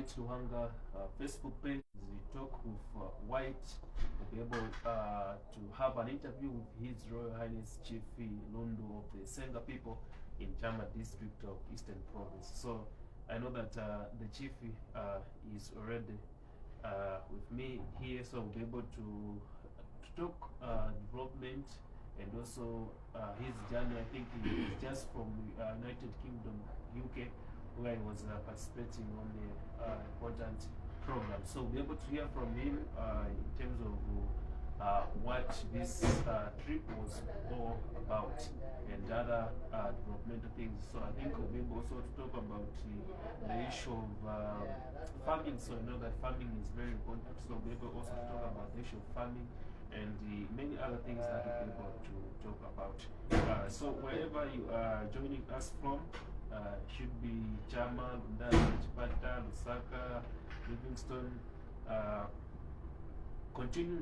White Luhanga Facebook page. We talk with White. We'll be able to have an interview with His Royal Highness Chief Lundu of the Senga people in Chama district of Eastern Province. So I know that the chief is already with me here, so we'll be able to talk development and also his journey. I think he is just from United Kingdom, UK, where he was participating on the important program. So we'll be able to hear from him in terms of what this trip was all about and other developmental things. So I think we'll be able also to talk about the issue of farming. So I know that farming is very important. So we'll be able also to talk about the issue of farming and the many other things that we'll be able to talk about. So wherever you are joining us from, should be Chama, Chipata, Lusaka, Livingston. Continue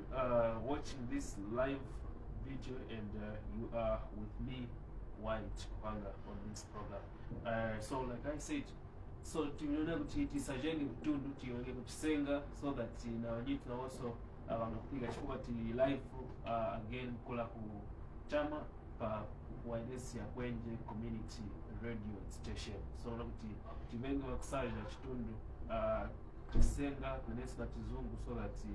watching this live video, and you are with me, White Luhanga, on this program. So like I said, so tunaona kuti tisajenge vitundu tionge kuti Senga, so that na wenyewe tuna also wanakupiga chukua ti live again kula ku Chama pa wireless ya kwenye community radio station. So unakuti timengi wakusaja chitundu Senga kunesi na Chizungu, so that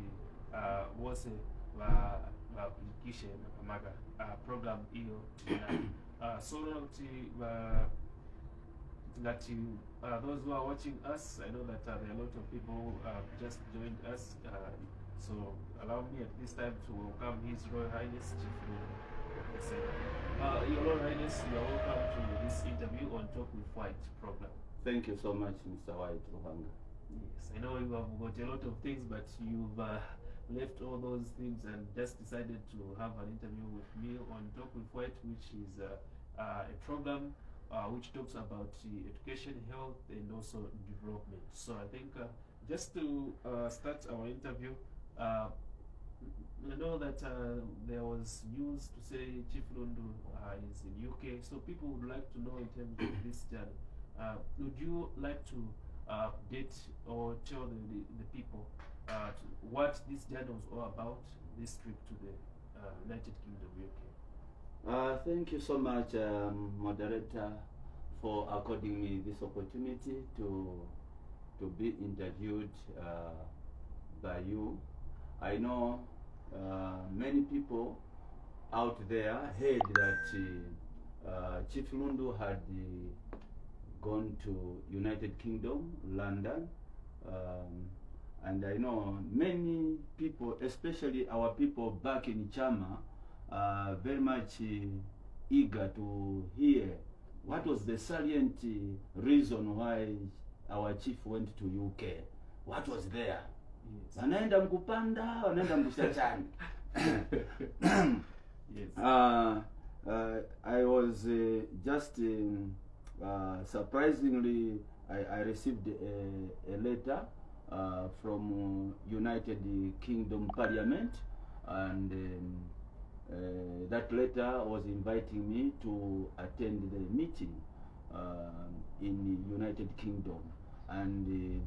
wose wa application amaga program hiyo so unakuti that those who are watching us, I know that there are a lot of people who have just joined us. So allow me at this time to welcome His Royal Highness Chief Lundu. Your Royal Highness, you are welcome to this interview on Talk with White program. Thank you so much, Mr. White Luhanga. Yes, I know you have got a lot of things, but you've left all those things and just decided to have an interview with me on Talk with White, which is a program which talks about education, health, and also development. So I think just to start our interview, I know that there was news to say Chief Lundu is in UK, so people would like to know in terms of this journey. Would you like to update or tell the people what this journey was all about, this trip to the United Kingdom, UK? Thank you so much, moderator, for according me this opportunity to be interviewed by you. I know many people out there heard that Chief Lundu had gone to United Kingdom, London, and I know many people, especially our people back in Chama, are very much eager to hear what was the salient reason why our chief went to UK. What was there? Yes. Wanaenda mkupanda, wanaenda mkushachani. Yes. I was just surprisingly, I received a letter from United Kingdom Parliament, and that letter was inviting me to attend the meeting in the United Kingdom. And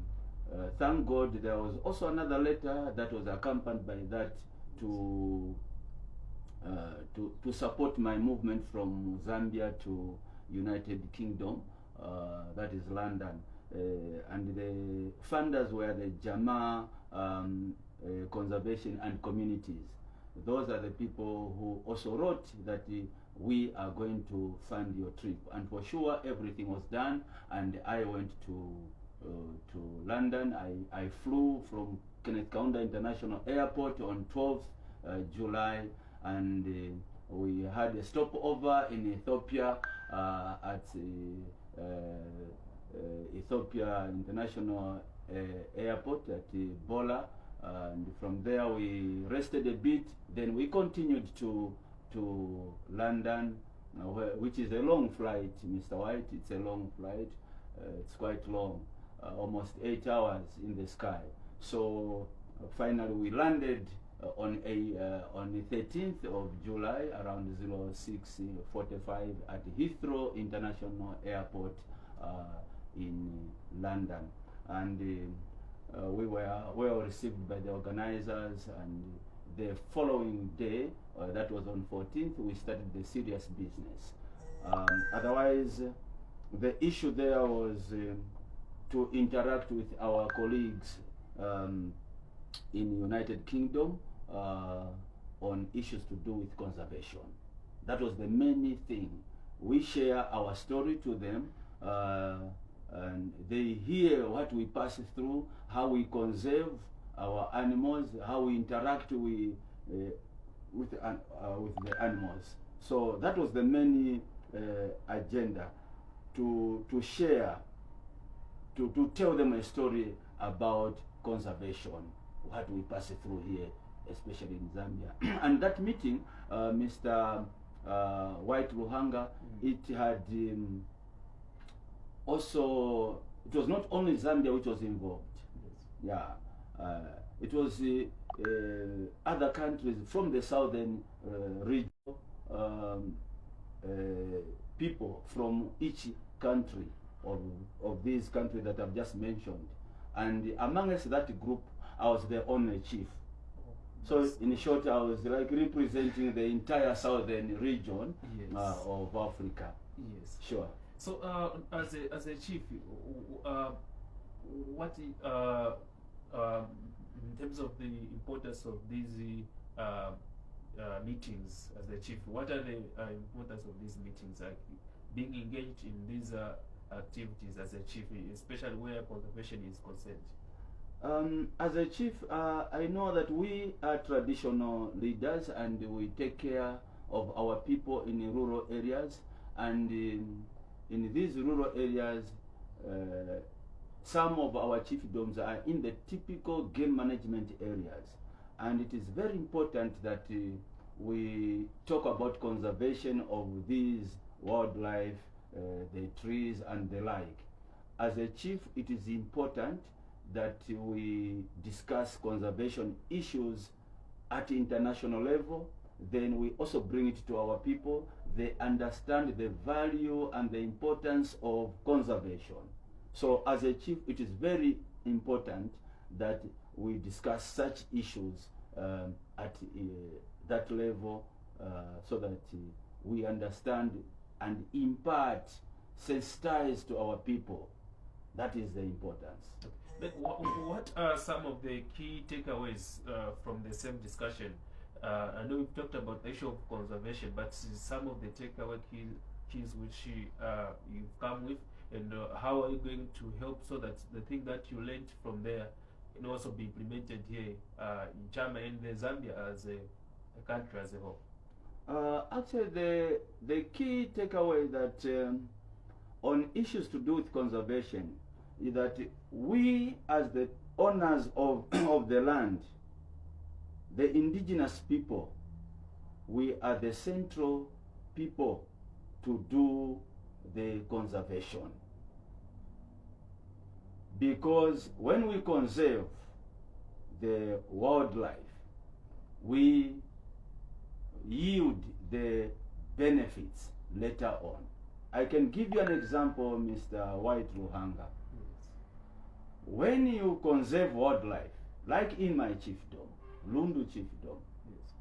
thank God there was also another letter that was accompanied by that to support my movement from Zambia to United Kingdom, that is London. And the funders were the Chama Conservation and Communities. Those are the people who also wrote that we are going to fund your trip. And for sure, everything was done, and I went to London. I flew from Kenneth Kaunda International Airport on 12th July, and we had a stopover in Ethiopia at Ethiopia International Airport at Bola, and from there we rested a bit. Then we continued to London, which is a long flight, Mr. White. It's a long flight. It's quite long, almost 8 hours in the sky. So finally we landed on the 13th of July around 06:45 at Heathrow International Airport in London. and we were well received by the organizers, and the following day, that was on 14th, we started the serious business. Otherwise, the issue there was to interact with our colleagues in United Kingdom on issues to do with conservation. That was the main thing. We share our story to them, and they hear what we pass through, how we conserve our animals, how we interact with the animals. So that was the main agenda, to share, to tell them a story about conservation, what we pass through here, especially in Zambia. And that meeting, Mr. White Ruhanga, it had also, it was not only Zambia which was involved. Yes. Yeah, it was other countries from the southern region, people from each country of these countries that I've just mentioned. And amongst that group, I was the only chief. So in short, I was like representing the entire southern region, yes, of Africa. Yes. Sure. So as a chief, what in terms of the importance of these meetings as the chief, what are the importance of these meetings, like being engaged in these activities as a chief, especially where conservation is concerned? As a chief, I know that we are traditional leaders and we take care of our people in rural areas, and in these rural areas, some of our chiefdoms are in the typical game management areas, and it is very important that we talk about conservation of these wildlife, the trees and the like. As a chief, it is important that we discuss conservation issues at international level. Then we also bring it to our people. They understand the value and the importance of conservation. So as a chief, it is very important that we discuss such issues at that level, so that we understand and impart, sensitize to our people. That is the importance. But what are some of the key takeaways from the same discussion? I know we've talked about the issue of conservation, but some of the takeaway keys which you've come with, and how are you going to help so that the thing that you learned from there can also be implemented here in Chama and Zambia as a country as a whole? Actually, the key takeaway that on issues to do with conservation is that we, as the owners of the land, the indigenous people, we are the central people to do the conservation. Because when we conserve the wildlife, we yield the benefits later on. I can give you an example, Mr. White Ruhanga. When you conserve wildlife, like in my chiefdom, Lundu chiefdom, yes,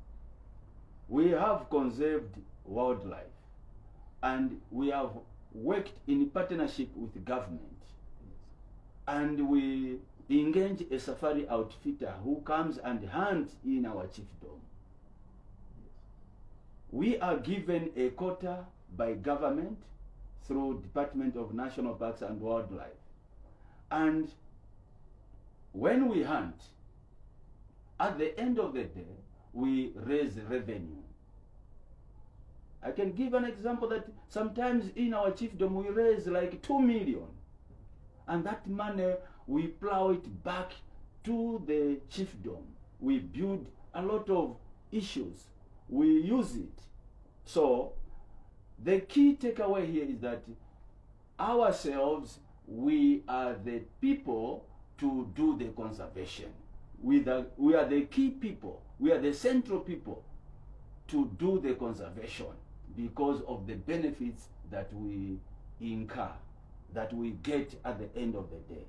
we have conserved wildlife, and we have worked in partnership with the government, yes, and we engage a safari outfitter who comes and hunts in our chiefdom. Yes. We are given a quota by government through Department of National Parks and Wildlife, and when we hunt, at the end of the day, we raise revenue. I can give an example that sometimes in our chiefdom we raise like 2 million. And that money, we plow it back to the chiefdom. We build a lot of issues. We use it. So the key takeaway here is that ourselves, we are the people to do the conservation. We are the key people, we are the central people to do the conservation because of the benefits that we incur, that we get at the end of the day.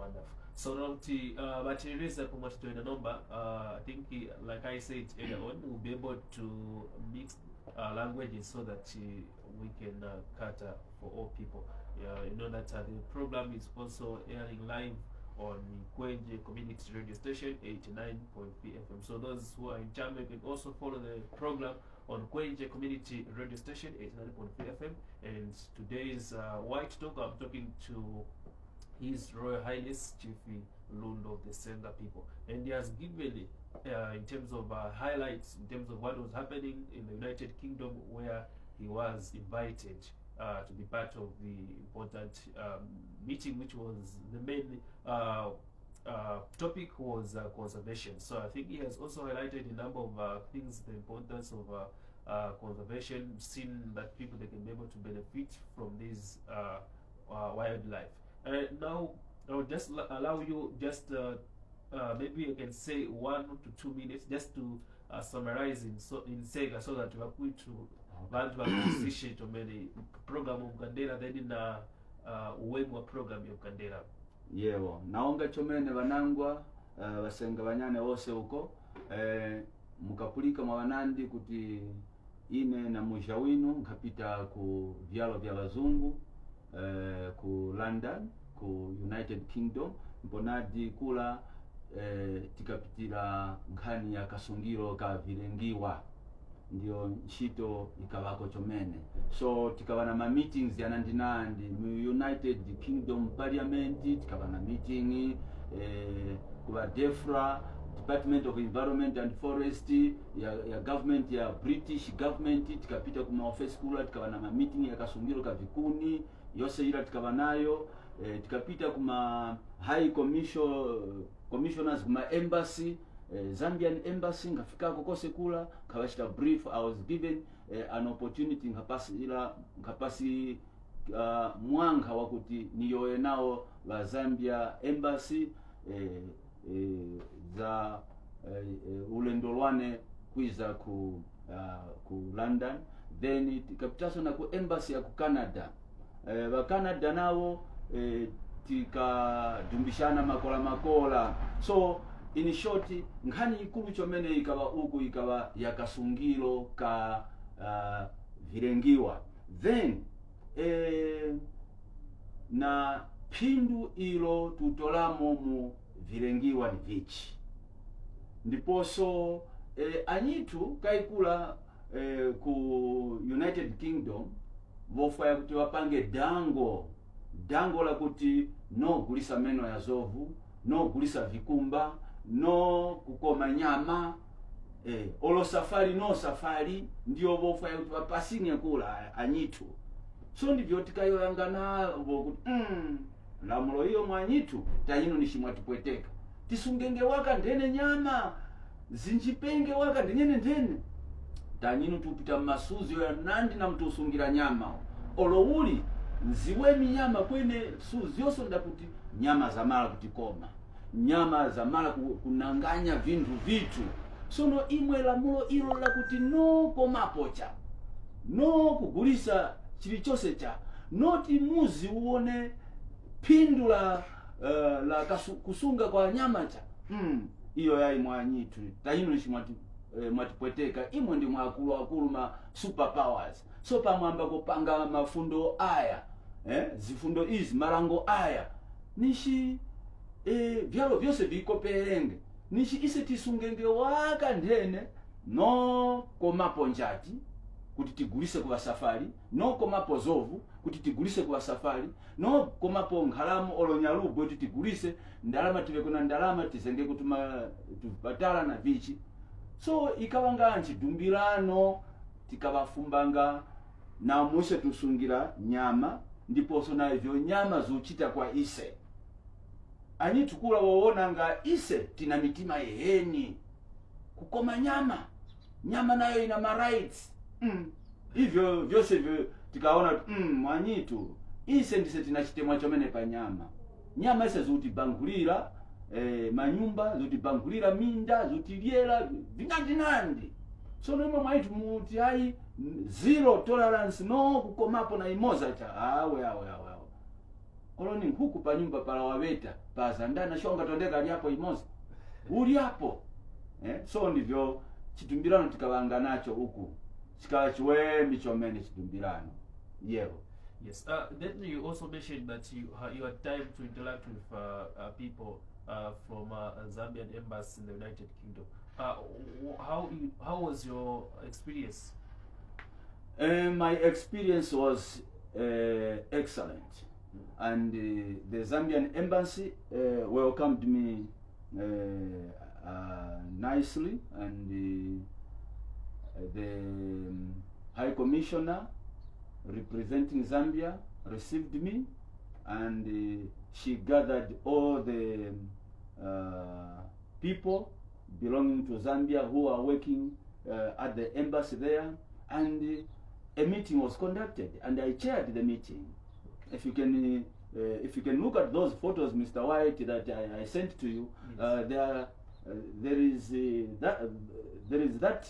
Wonderful. So but it is much to the number. I think, like I said earlier on, we'll be able to mix languages so that we can cater for all people. You know that the program is also airing live on Kwenje Community Radio Station 89.3 FM. So those who are in Chama can also follow the program on Kwenje Community Radio Station 89.3 FM. And today's White Talk, I'm talking to His Royal Highness Chief Lundu of the Senga people, and he has given in terms of highlights, in terms of what was happening in the United Kingdom, where he was invited to be part of the important meeting, which was the main topic was conservation. So I think he has also highlighted a number of things, the importance of conservation, seeing that people they can be able to benefit from this wildlife. Now I'll just allow you just maybe you can say 1 to 2 minutes just to summarize in Senga, so that we are going to bantu bakuzishe tomene program Ugandera then na uwemu wa program ya Ugandera. Yewo naonga chomene banangwa basenga banyane bose uko mukapulika mwa banandi kuti ine na mwisha winu nkapita ku vyalo vya bazungu ku London, ku United Kingdom, mponadi kula tikapitira nkhani ya kasungiro ka vilengiwa, ndio nchito ikabako chomene. So tikabana ma meetings ya nandinandi mu United Kingdom Parliament, tikabana meeting kuba DEFRA, Department of Environment and Forest ya government ya British government, tikapita kuma office kula, tikabana ma meeting ya kasungiro ka vikuni yose ila tikabanayo, tikapita kuma high commissioners kuma embassy, Zambian embassy ngafika kokose kula kawashita brief. I was given an opportunity ngapasi mwanga wakuti niyoe nao la Zambia embassy za ulendolwane kwiza ku London, then tikapitaso na ku embassy ya ku Canada. Ba Canada nao tikadumbishana makola. So in short, nkhani ikulu chomene ikaba uku ikaba yakasungiro ka vilengiwa. Then na pindu ilo tutolamo mu vilengiwa ni vichi. Ndiposo anyitu kaikula ku United Kingdom vofa ya kuti wapange dango la kuti no kulisa meno ya zovu, no kulisa vikumba, no kukoma nyama, olo safari no safari, ndio vofa ya kuti wapasini kula anyitu. So ndivyo tikayo yangana vokuti lamulo hiyo mwanyitu tayino nishimwatipweteka tisungenge waka ndene nyama zinjipenge waka ndene tanyino tupita masuzi ya nandi na mtu usungira nyama olo uli nziweni nyama kwene suzi yoso ndakuti nyama za mala kutikoma, nyama za mala kunanganya vitu. Sono imwe lamulo ilo la kuti no komapocha, no kugulisa chilichose cha, noti muzi uone pindu la kusunga kwa nyama cha. Iyo yai mwanyitu tayino nishimwati mwatipweteka imwe ndi mwakulu ma superpowers. So pamwamba kupanga mafundo aya, zifundo izi marango aya nishi vyalo vyose vikoperenge nishi ise tisungenge waka ndene no komapo njati kuti tigulise kwa safari, no komapo zovu kuti tigulise kwa safari, no komapo nkhalamu olonyalubu kuti tigulise ndalama tivekona ndalama tizenge kutuma tubatala na vichi. So ikawanga nchidumbirano tikabafumbanga na muse tusungira nyama, ndiposo na hivyo nyama zuchita kwa ise ani tukula waona nga ise tina mitima yeheni kukoma nyama nayo ina rights. Hivyo vyose hivyo tikaona mwanyitu ise ndise tinachitemwa chomene pa nyama ise zutibangulira manyumba, zutibangulira minda, zutiliela vinandi. So nimo mwaitu muti hai zero tolerance no kukomapo na imoza cha awe. koloni huku pa nyumba pala waweta paza ndana shonga tondeka ali hapo imozi uli hapo so ndivyo chitumbirano tikabanga nacho huku chikawa chiwembi chomene chitumbirano yeo. Yes. Then you also mentioned that you had time to interact with people from Zambian embassy in the United Kingdom. How was your experience? My experience was excellent, and the Zambian embassy welcomed me nicely, and the High Commissioner representing Zambia received me, and she gathered all the people belonging to Zambia who are working at the embassy there, and a meeting was conducted, and I chaired the meeting. If you can look at those photos, Mr. White, that I sent to you, yes. There is that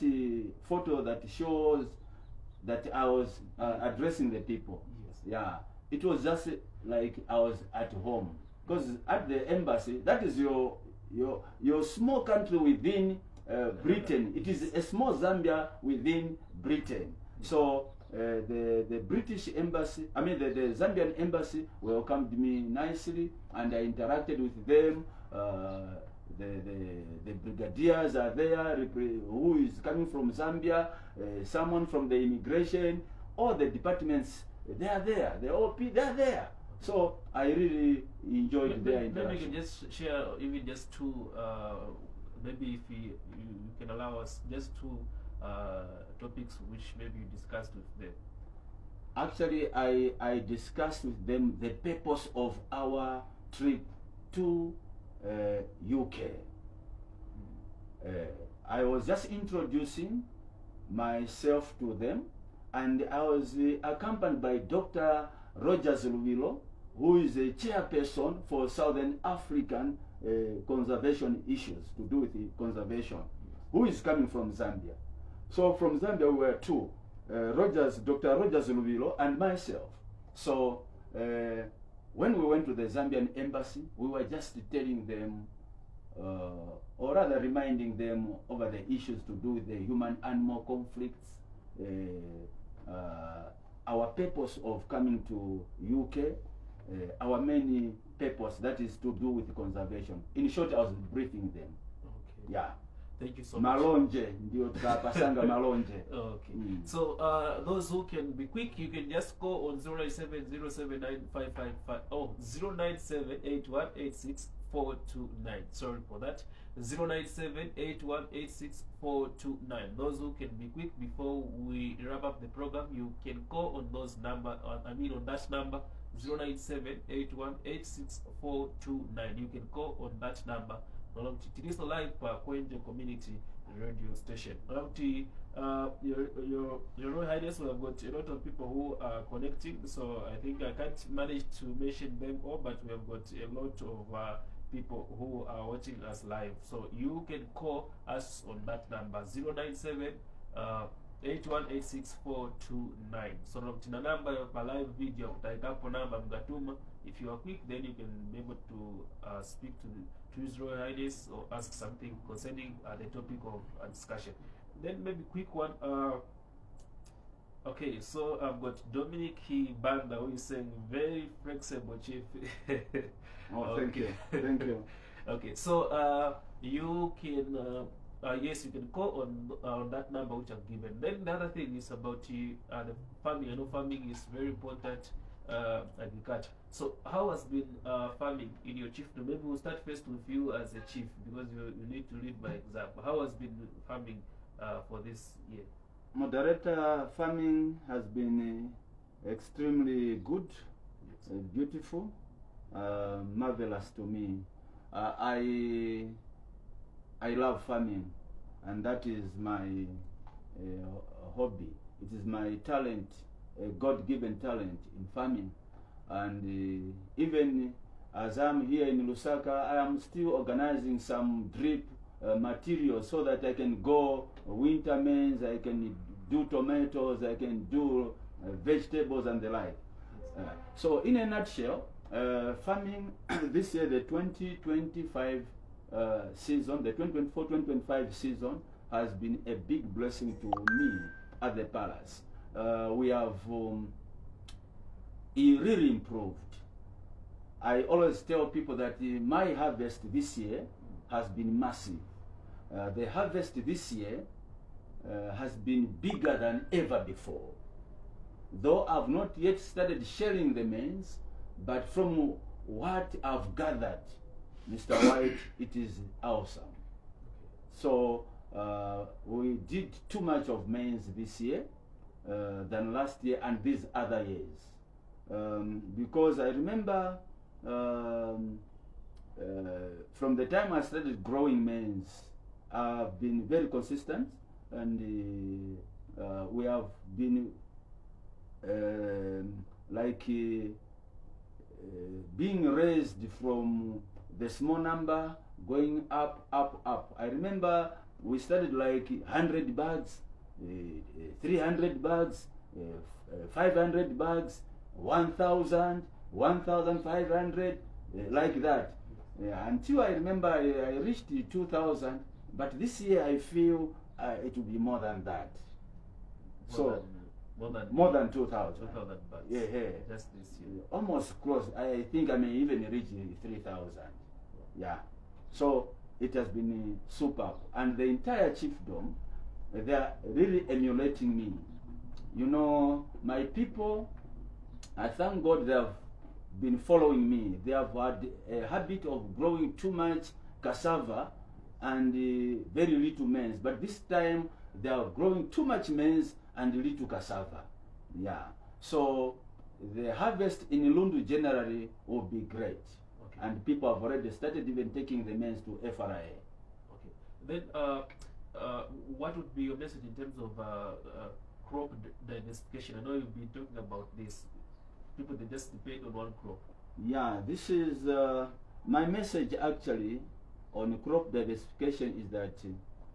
photo that shows that I was addressing the people. Yes. Yeah, it was just like I was at home, because at the embassy, that is your small country within Britain. It is a small Zambia within Britain. So the British embassy, I mean the Zambian embassy welcomed me nicely, and I interacted with them. The brigadiers are there, who is coming from Zambia, someone from the immigration, all the departments, they are there. They are there. So I really enjoyed their interaction. Maybe you can just share even just two, maybe if you can allow us, just two topics which maybe you discussed with them. Actually, I discussed with them the purpose of our trip to UK. I was just introducing myself to them, and I was accompanied by Dr. Rogers Luvilo, who is a chairperson for Southern African conservation issues, to do with the conservation, who is coming from Zambia. So from Zambia we were two, Dr. Rogers Luvilo and myself. So when we went to the Zambian embassy, we were just telling them, or rather reminding them over the issues to do with the human-animal conflicts, our purpose of coming to UK, our main purpose, that is to do with conservation. In short, I was briefing them. Okay. Yeah. Thank you so much. Malonje, ndio tukapasanga malonje. Okay. So those who can be quick, you can just call on 097079555 or 09781864429. Sorry for that. 09781864429. Those who can be quick before we wrap up the program, you can call on those number. On that number 09781864429. You can call on that number. It is live Kwenje community radio station. Your Royal Highness, we have got a lot of people who are connecting, so I think I can't manage to mention them all, but we have got a lot of people who are watching us live. So you can call us on that number 097 81864429. So tina number of live video kutaikapo number mgatuma. If you are quick, then you can be able to speak to His Royal Highness or ask something concerning the topic of discussion. Then maybe quick one. Okay, so I've got Dominic Banda, who is saying very flexible, Chief. Oh, thank you. Thank you. Okay, so you can yes, you can call on that number which I've given. Then the other thing is about the farming. I know farming is very important. Agriculture. So how has been farming in your chiefdom? Maybe we'll start first with you as a chief, because you need to lead by example. How has been farming for this year? Moderator, farming has been extremely good, yes. Beautiful, marvelous to me. I love farming, and that is my hobby. It is my talent, a God-given talent in farming. And even as I'm here in Lusaka, I am still organizing some drip material so that I can go winter maize, I can do tomatoes, I can do vegetables and the like. So in a nutshell, farming this year, the 2025 season, the 2024-2025 season has been a big blessing to me at the palace. We have it really improved. I always tell people that my harvest this year has been massive. The harvest this year has been bigger than ever before. Though I've not yet started sharing the mains, but from what I've gathered, Mr. White, it is awesome. So we did too much of mains this year than last year and these other years. Because I remember from the time I started growing mains, I've been very consistent, and we have been being raised from the small number going up. I remember we started like 100 bags, 300 bags, 500 bags, 1,000, 1,500, like that. Until I remember I reached 2,000, but this year I feel it will be more than that. More than 2,000. 2,000 bucks. Yeah. Just this year. Almost close. I think I may even reach 3,000. Yeah. So it has been superb. And the entire chiefdom, they are really emulating me. You know, my people, I thank God they have been following me. They have had a habit of growing too much cassava and very little maize. But this time they are growing too much maize and little cassava. Yeah. So the harvest in Lundu generally will be great. Okay. And people have already started even taking the maize to FRA. Okay. Then what would be your message in terms of crop diversification? I know you've been talking about this. People, they just depend on one crop. Yeah, this is my message actually on crop diversification is that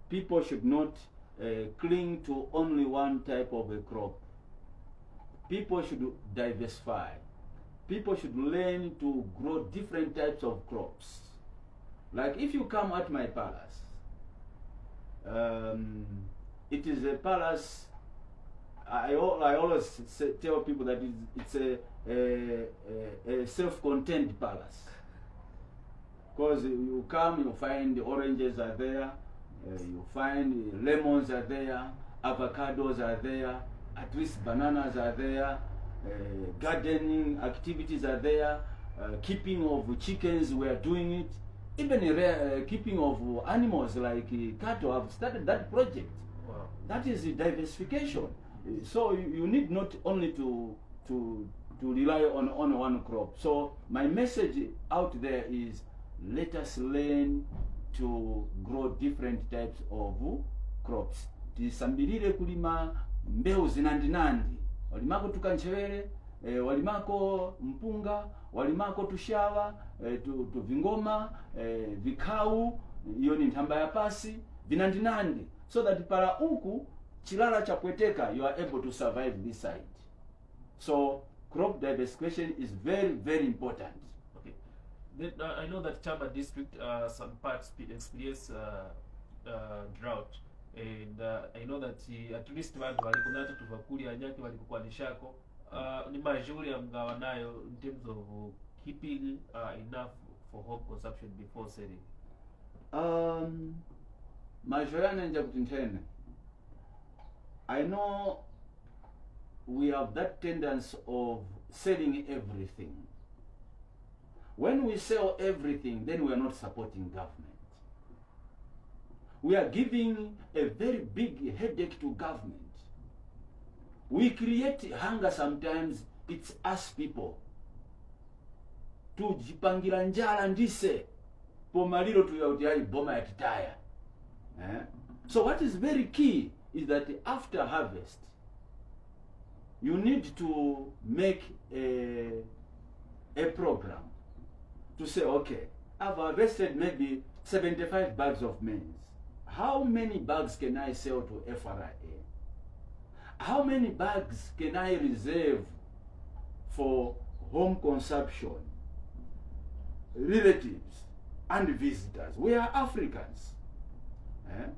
people should not cling to only one type of a crop. People should diversify. People should learn to grow different types of crops. Like if you come at my palace, it is a palace. I always tell people that it's a self-contained palace. Because you come, you find the oranges are there, you find lemons are there, avocados are there, at least bananas are there, gardening activities are there, keeping of chickens, we are doing it. Even keeping of animals like cattle, I've started that project. Wow. That is diversification. So you need not only to rely on one crop. So my message out there is, let us learn to grow different types of crops. Tisambirire kulima mbeu zinandinandi. Walimako tukanchewere, walimako mpunga, walimako tushawa, tuvingoma, vikau, iyo ni ntamba ya pasi, vinandinandi. So that para uku chilala chapweteka, you are able to survive this side. So crop diversification is very, very important. Okay. Then I know that Chama district, some parts experience drought, and I know that at least vantu valikunato tuvakuli anyaki valikukwanishako ni majuri amgawa nayo in terms of keeping enough for home consumption before selling. Majorana nja kutintene. I know we have that tendency of selling everything. When we sell everything, then we are not supporting government. We are giving a very big headache to government. We create hunger sometimes, it's us people. Tujipangira njala ndise, pomaliro tuyauti boma ya titaya. So what is very key is that after harvest, you need to make a program to say, okay, I've harvested maybe 75 bags of maize. How many bags can I sell to FRA? How many bags can I reserve for home consumption? relatives and visitors. We are Africans. Eh?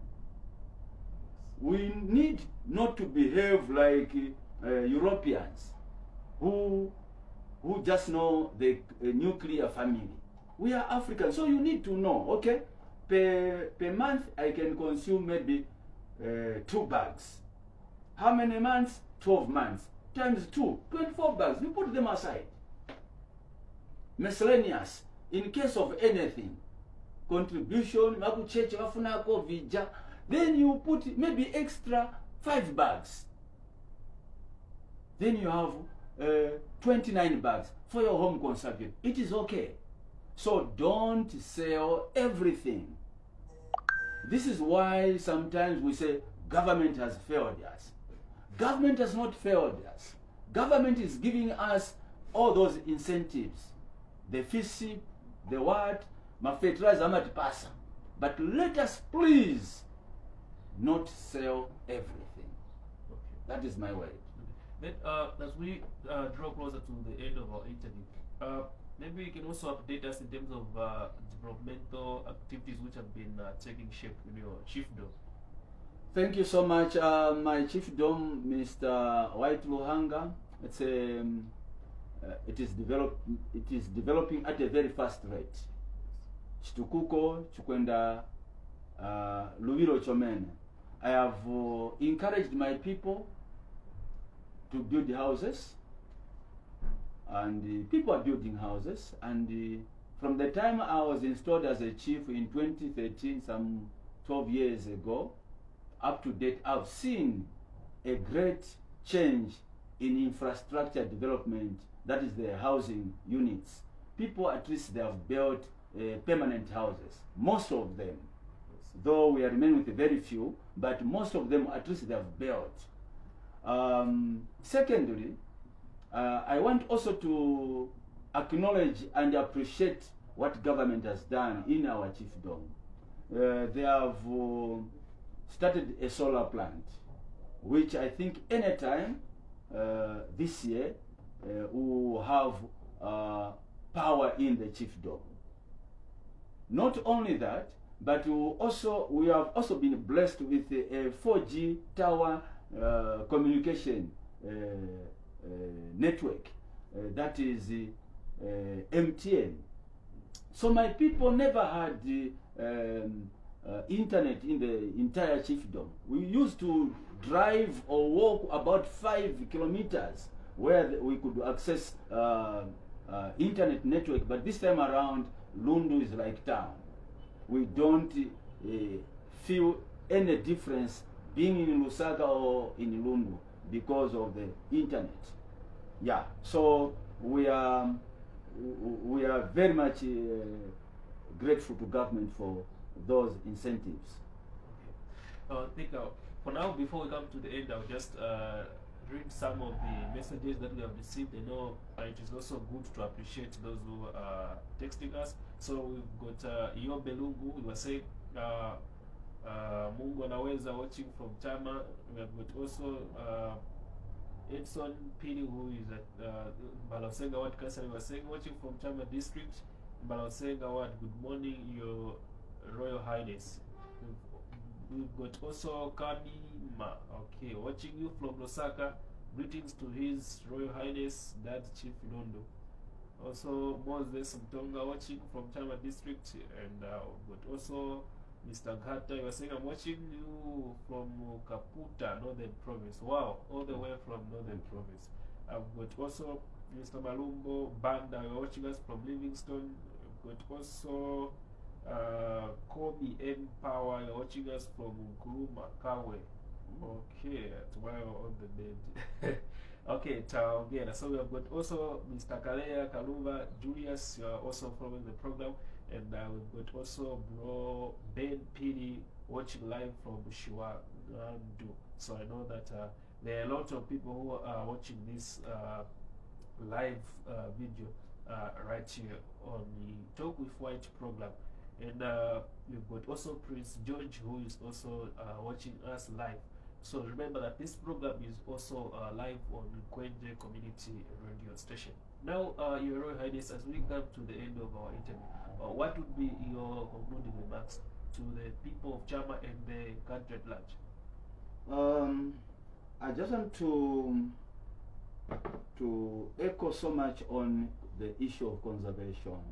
We need not to behave like Europeans who just know the nuclear family. We are Africans, so you need to know, okay? Per month, I can consume maybe 2 bags. How many months? 12 months. Times 2, 24 bags. You put them aside. Miscellaneous, in case of anything. Contribution, then you put maybe extra 5 bags. Then you have 29 bags for your home consumption. It is okay. So don't sell everything. This is why sometimes we say government has failed us. Government has not failed us. Government is giving us all those incentives. The FISI, the what, mafetras amat pasa. But let us please not sell everything. Okay. That is my word. Then, as we draw closer to the end of our interview, maybe you can also update us in terms of developmental activities which have been taking shape in your chiefdom. Thank you so much, my chiefdom, Mr. White Luhanga. It's it is developing at a very fast rate. Chitukuko chikwenda Luwiro Chomene. I have encouraged my people to build houses, and people are building houses. And from the time I was installed as a chief in 2013, some 12 years ago, up to date, I've seen a great change in infrastructure development. That is the housing units. People, at least, they have built permanent houses, most of them. Though we are remaining with very few, but most of them, at least, they have built. Secondly, I want also to acknowledge and appreciate what government has done in our chiefdom. They have started a solar plant, which I think anytime this year we will have power in the chiefdom. Not only that, but we have also been blessed with a 4G tower communication network, that is MTN. So my people never had internet in the entire chiefdom. We used to drive or walk about 5 kilometers where we could access internet network, but this time around Lundu is like town. We don't feel any difference being in Lusaka or in Lundu because of the internet. Yeah, so we are very much grateful to government for those incentives. Okay. I think for now, before we come to the end, I'll just read some of the messages that we have received. I know it is also good to appreciate those who are texting us. So we've got Iyo Belungu, who was saying Mungu anaweza watching from Chama. We have got also Edson Pini, who is at Senga Wat Kasari, was saying watching from Chama district. Senga Wat, good morning, Your Royal Highness. We've got also Kamima, okay, watching you from Lusaka. Greetings to His Royal Highness, that Chief Lundu. Also Moses Mtonga watching from Chama district, and but also Mr. Gata, you were saying I'm watching you from Kaputa, Northern Province. Wow, all the way from Northern Province. I've got also Mr. Malumbo Banda, you're watching us from Livingstone. I've got also Kobe M Power, you're watching us from Nkuruma Kawe. Okay, tomorrow on the bed. Okay, again. So we have got also Mr. Kalea Kaluva Julius, you are also following the program, and we've got also Bro Ben Pili watching live from Shiwangandu. So I know that there are a lot of people who are watching this live video right here on the Talk with White program. And we've got also Prince George, who is also watching us live. So remember that this program is also live on Kwenje Community Radio Station. Now, Your Royal Highness, as we come to the end of our interview, what would be your concluding remarks to the people of Chama and the country at large? I just want to echo so much on the issue of conservation.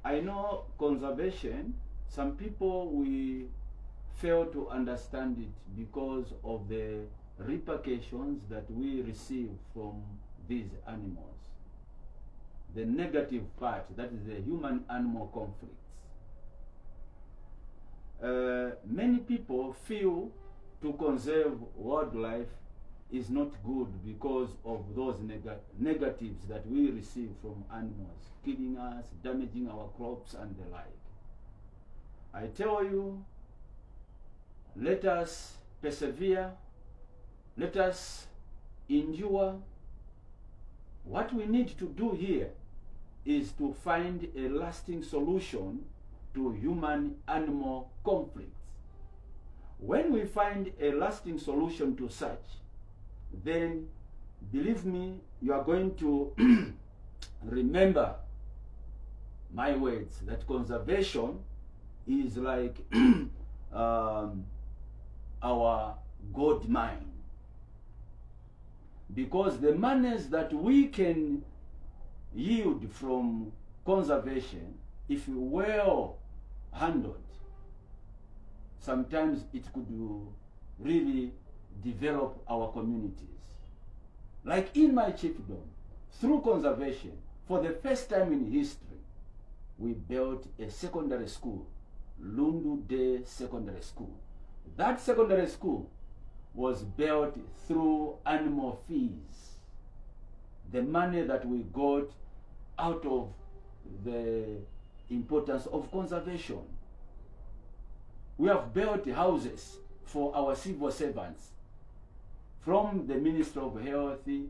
I know conservation, some people we fail to understand it because of the repercussions that we receive from these animals. The negative part, that is the human-animal conflicts. Many people feel to conserve wildlife is not good because of those negatives that we receive from animals, killing us, damaging our crops and the like. I tell you, let us persevere, let us endure. What we need to do here is to find a lasting solution to human-animal conflicts. When we find a lasting solution to such, then believe me, you are going to remember my words that conservation is like our gold mine. Because the monies that we can yield from conservation, if well handled, sometimes it could really develop our communities. Like in my chiefdom, through conservation, for the first time in history, we built a secondary school, Lundu Day Secondary School. That secondary school was built through animal fees. The money that we got out of the importance of conservation. We have built houses for our civil servants, from the Minister of Health, the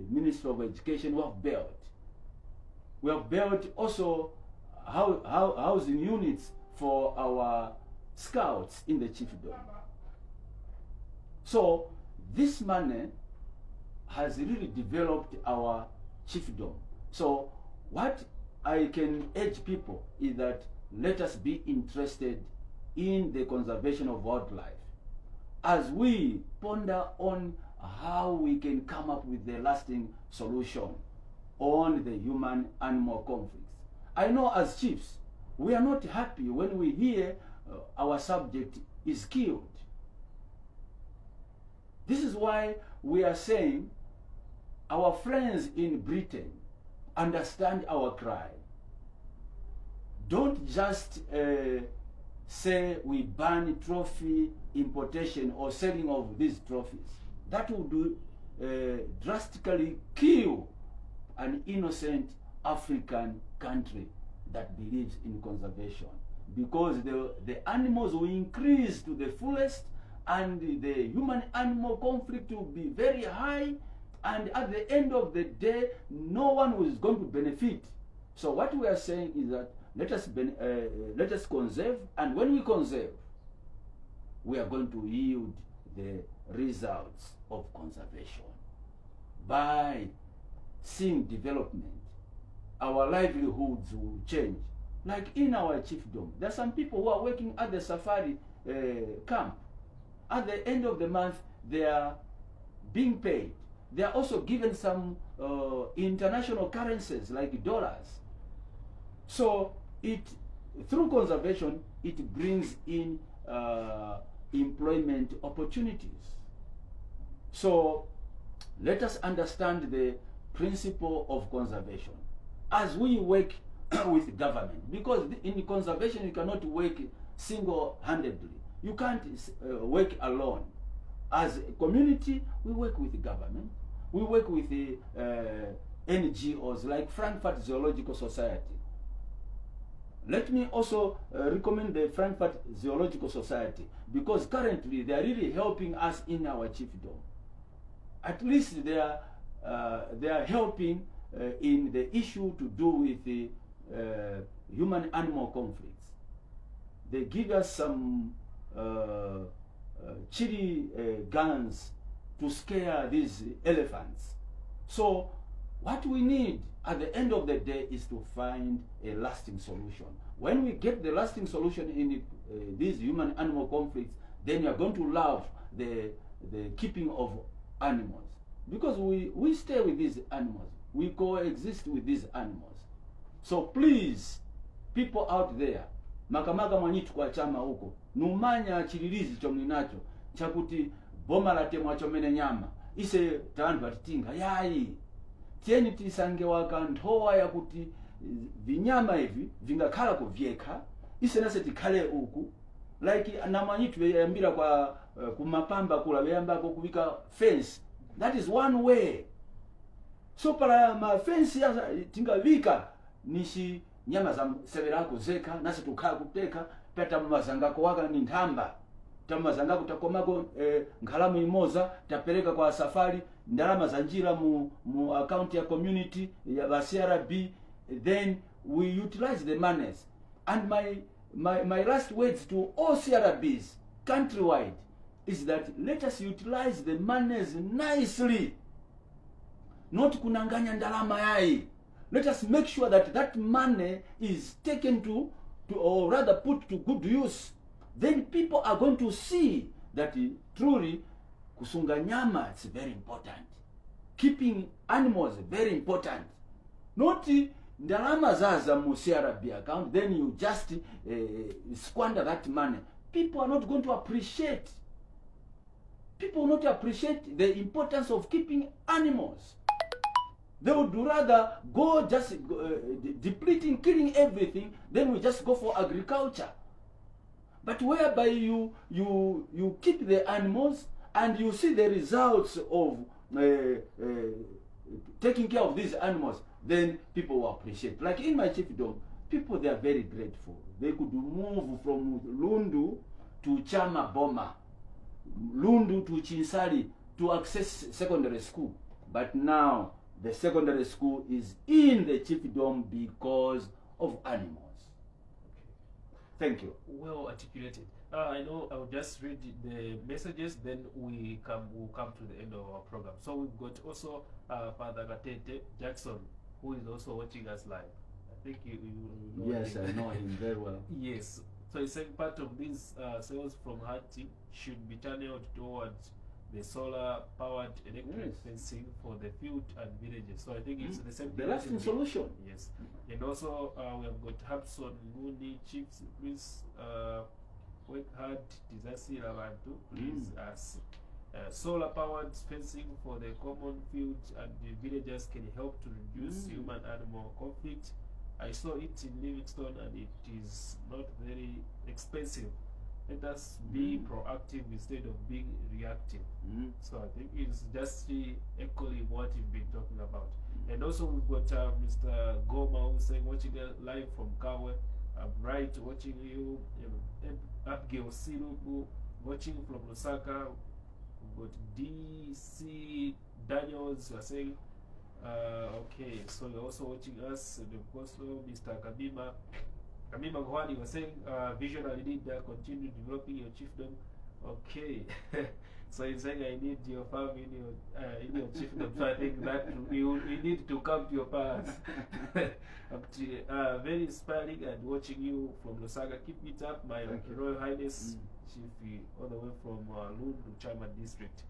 Minister of Education. We have built also housing units for our scouts in the chiefdom. So this money has really developed our chiefdom. So what I can urge people is that let us be interested in the conservation of wildlife as we ponder on how we can come up with a lasting solution on the human-animal conflicts. I know as chiefs, we are not happy when we hear our subject is killed. This is why we are saying our friends in Britain understand our cry. Don't just say we ban trophy importation or selling of these trophies. That would drastically kill an innocent African country that believes in conservation, because the animals will increase to the fullest and the human-animal conflict will be very high, and at the end of the day, no one is going to benefit. So what we are saying is that let us conserve, and when we conserve, we are going to yield the results of conservation. By seeing development, our livelihoods will change. Like in our chiefdom, there are some people who are working at the safari camp. At the end of the month, they are being paid. They are also given some international currencies like dollars. So through conservation, it brings in employment opportunities. So let us understand the principle of conservation as we work with government, because in conservation you cannot work single-handedly. You can't work alone. As a community, we work with the government. We work with the NGOs like Frankfurt Zoological Society. Let me also recommend the Frankfurt Zoological Society, because currently they are really helping us in our chiefdom. At least they are helping in the issue to do with the human-animal conflicts. They give us some chili guns to scare these elephants. So what we need at the end of the day is to find a lasting solution. When we get the lasting solution in these human-animal conflicts, then you are going to love the keeping of animals. Because we stay with these animals. We coexist with these animals. So please, people out there, makamaka mwanyitu kwa chama huko, numanya chililizi chomninacho, chakuti boma la temwa chomene nyama, ise taandu batitinga, yai, tieni tisange wakantoa ya kuti vinyama hivi, vingakhala kuvyeka, ise nase tikhale uku, like namanyitu beyambira kwa kumapamba kula, beyamba kukubika fence. That is one way. So para ma fence ya tingavika, nishi nyama za severako zeka, nasi tukhaa kuteka, peta mazangako waka ni ntamba. Tamazangako takomako nkalamu imoza, tapeleka kwa safari, ndalama za njira mu account ya community, ya ba CRB, then we utilize the monies. And my last words to all CRBs countrywide is that let us utilize the monies nicely. Not kunanganya ndalama yai. Let us make sure that that money is taken to or rather put to good use. Then people are going to see that truly kusunga nyama is very important. Keeping animals is very important. Not ndalama zaza mu CRB account, then you just squander that money. People are not going to appreciate. People will not appreciate the importance of keeping animals. They would rather go just depleting, killing everything, then we just go for agriculture. But whereby you keep the animals and you see the results of taking care of these animals, then people will appreciate. Like in my chiefdom, people, they are very grateful. They could move from Lundu to Chama Boma, Lundu to Chinsari to access secondary school. But now the secondary school is in the chiefdom because of animals. Thank you. Well articulated. I know I'll just read the messages, then we'll come to the end of our program. So we've got also Father Gatete Jackson, who is also watching us live. I think you know yes, him. I know him very well. Yes. So he's saying part of these sales from hunting should be channeled towards the solar-powered electric fencing for the field and villages. So I think it's the same thing. The lasting solution. Yes. And also we have got Hudson Ngundi, chiefs, please work hard, Dizasi Lavantu, please as solar-powered fencing for the common fields and the villages can help to reduce human-animal conflict. I saw it in Livingstone and it is not very expensive. Let us be proactive instead of being reactive. So I think it's just echoing what you've been talking about. And also we've got Mr. Goma who's saying, watching live from Kawe. I'm right, watching you. Abigail Sirubu, watching from Lusaka. We've got DC Daniels who are saying, okay, so you're also watching us. And of course, Mr. Kamima Gwani was saying, visionary leader, continue developing your chiefdom. Okay. So he's saying, I need your farm in your chiefdom. So I think that you need to come to your palace. Very inspiring and watching you from Lusaka. Keep it up, my Royal Highness Chief, all the way from Lundu, Chama district.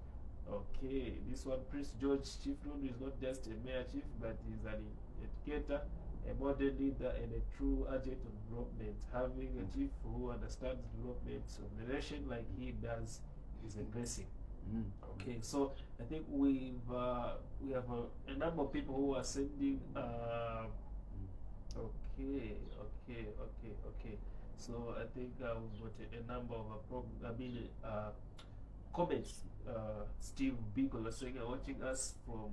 Okay, this one, Prince George Chief Lundu is not just a mayor chief, but he's an educator, a modern leader, and a true agent of development. Having a chief who understands development of the nation like he does is a blessing. Okay, so I think we have a number of people who are sending. Okay. So I think we've got a number of comments. Steve Biko was saying, watching us from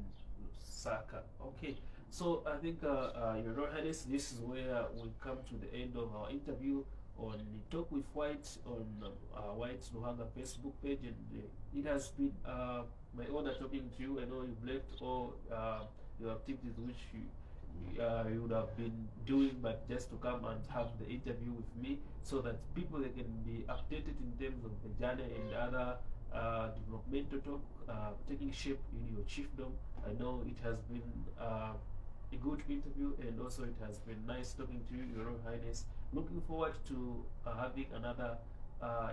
Saka. Okay. So I think, Your Royal Highness, this is where we come to the end of our interview on Talk with White on White's Luhanga Facebook page, and it has been my honor talking to you. I know you've left all your activities which you would have been doing, but just to come and have the interview with me, so that people they can be updated in terms of the journey and other developmental talk taking shape in your chiefdom. I know it has been a good interview, and also it has been nice talking to you, Your Royal Highness. Looking forward to having another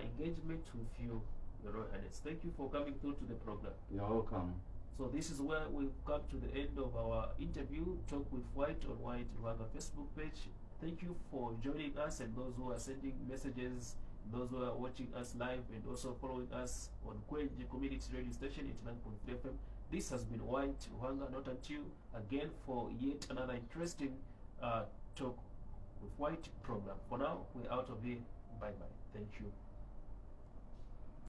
engagement with you, Your Royal Highness. Thank you for coming through to the program. You're welcome. So this is where we've come to the end of our interview, Talk with White on White Ruanga Facebook page. Thank you for joining us, and those who are sending messages, those who are watching us live, and also following us on Kwenji Community Radio Station 89.3 FM. This has been White Ruanga, not until again for yet another interesting Talk with White program. For now, we're out of here. Bye-bye. Thank you.